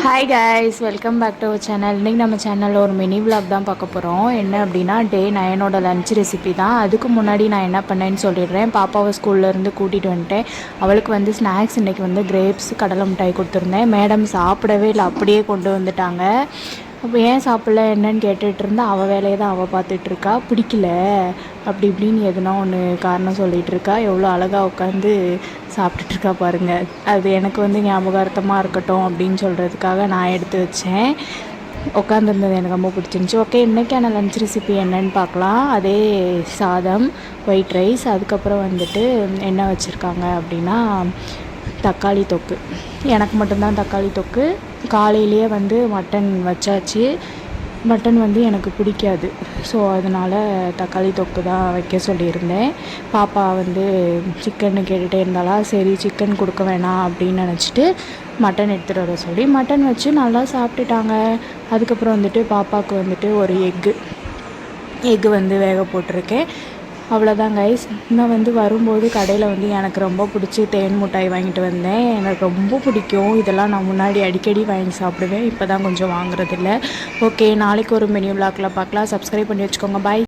Hi guys, welcome back to our channel. இன்றைக்கி நம்ம சேனலில் ஒரு மினி விலாக் தான் பார்க்க போகிறோம். என்ன அப்படின்னா, டே 9 லன்ச் ரெசிபி தான். அதுக்கு முன்னாடி நான் என்ன பண்ணேன்னு சொல்லிடுறேன். பாப்பாவை ஸ்கூல்லேருந்து கூட்டிகிட்டு வந்துட்டேன். அவளுக்கு வந்து ஸ்நாக்ஸ் இன்றைக்கி வந்து கிரேப்ஸ் கடலை மிட்டாய் கொடுத்துருந்தேன். மேடம் சாப்பிடவே இல்லை, அப்படியே கொண்டு வந்துட்டாங்க. அப்போ ஏன் சாப்பிட்ல என்னன்னு கேட்டுட்டு இருந்தா, அவள் வேலையை தான் அவள் பார்த்துட்ருக்கா. பிடிக்கல அப்படி இப்படின்னு எதுனா ஒன்று காரணம் சொல்லிகிட்ருக்கா. எவ்வளோ அழகாக உட்காந்து சாப்பிட்டுட்ருக்கா பாருங்கள். அது எனக்கு வந்து ஞாபகார்த்தமாக இருக்கட்டும் அப்படின்னு சொல்கிறதுக்காக நான் எடுத்து வச்சேன். உட்காந்துருந்தது எனக்கு ரொம்ப பிடிச்சிருந்துச்சி. ஓகே, இன்றைக்கான லன்ச் ரெசிபி என்னன்னு பார்க்கலாம். அதே சாதம், ஒயிட் ரைஸ், அதுக்கப்புறம் வந்துட்டு என்ன வச்சுருக்காங்க அப்படின்னா தக்காளி தொக்கு. எனக்கு மட்டும்தான் தக்காளி தொக்கு. காலையிலேயே வந்து மட்டன் வச்சாச்சு. மட்டன் வந்து எனக்கு பிடிக்காது, ஸோ அதனால் தக்காளி தொக்கு தான் வைக்க சொல்லியிருந்தேன். பாப்பா வந்து சிக்கன்னு கேட்டுகிட்டே இருந்தாலா, சரி சிக்கன் கொடுக்க வேணாம் அப்படின்னு நினச்சிட்டு மட்டன் எடுத்துகிட்டு வர சொல்லி மட்டன் வச்சு நல்லா சாப்பிட்டுட்டாங்க. அதுக்கப்புறம் வந்துட்டு பாப்பாவுக்கு வந்துட்டு ஒரு எக்கு வந்து வேக போட்டிருக்கேன். அவ்வளோதான் கைஸ். நான் வந்து வரும்போது கடையில் வந்து எனக்கு ரொம்ப பிடிச்சி தேன் மிட்டாய் வாங்கிட்டு வந்தேன். எனக்கு ரொம்ப பிடிக்கும் இதெல்லாம். நான் முன்னாடி அடிக்கடி வாங்கி சாப்பிடுவேன், இப்போ தான் கொஞ்சம் வாங்குறதில்ல. ஓகே, நாளைக்கு ஒரு மினி விலாக்கில் பார்க்கலாம். சப்ஸ்கிரைப் பண்ணி வச்சுக்கோங்க. பாய்.